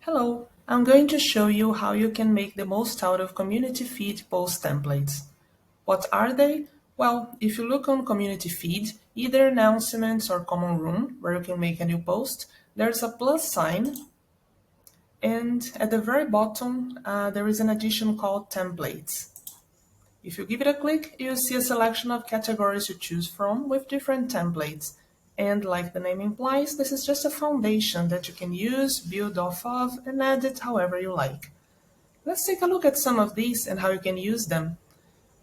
Hello, I'm going to show you how you can make the most out of community feed post templates. What are they? Well, if you look on community feed, either announcements or common room, where you can make a new post, there's a plus sign, and at the very bottom, there is an addition called templates. If you give it a click, you'll see a selection of categories to choose from with different templates. And like the name implies, this is just a foundation that you can use, build off of, and edit however you like. Let's take a look at some of these and how you can use them.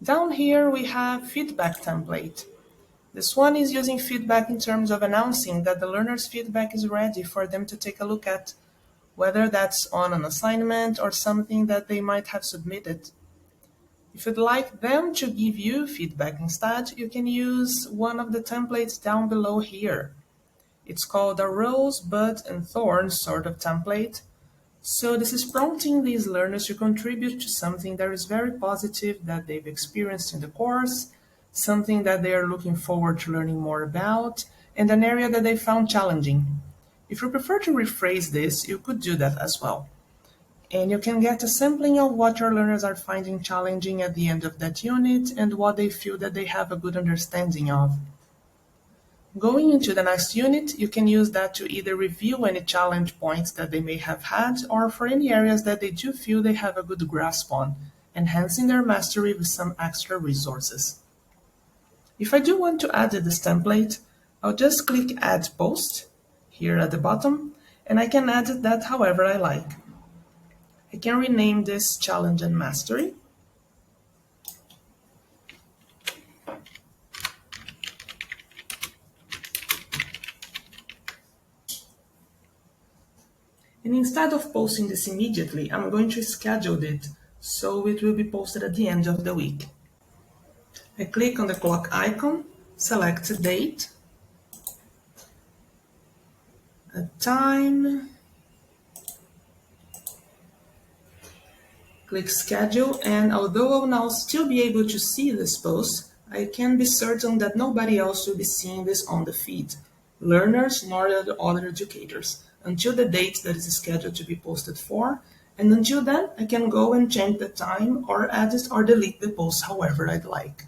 Down here we have feedback template. This one is using feedback in terms of announcing that the learner's feedback is ready for them to take a look at, whether that's on an assignment or something that they might have submitted. If you'd like them to give you feedback instead, you can use one of the templates down below here. It's called a rose, bud, and thorn sort of template. So this is prompting these learners to contribute to something that is very positive that they've experienced in the course, something that they are looking forward to learning more about, and an area that they found challenging. If you prefer to rephrase this, you could do that as well. And you can get a sampling of what your learners are finding challenging at the end of that unit and what they feel that they have a good understanding of. Going into the next unit, you can use that to either review any challenge points that they may have had or for any areas that they do feel they have a good grasp on, enhancing their mastery with some extra resources. If I do want to add this template, I'll just click Add Post here at the bottom, and I can edit that however I like. I can rename this Challenge and Mastery. And instead of posting this immediately, I'm going to schedule it so it will be posted at the end of the week. I click on the clock icon, select a date, a time, click schedule, and although I'll now still be able to see this post, I can be certain that nobody else will be seeing this on the feed, learners nor the other educators, until the date that is scheduled to be posted for, and until then I can go and change the time or edit or delete the post however I'd like.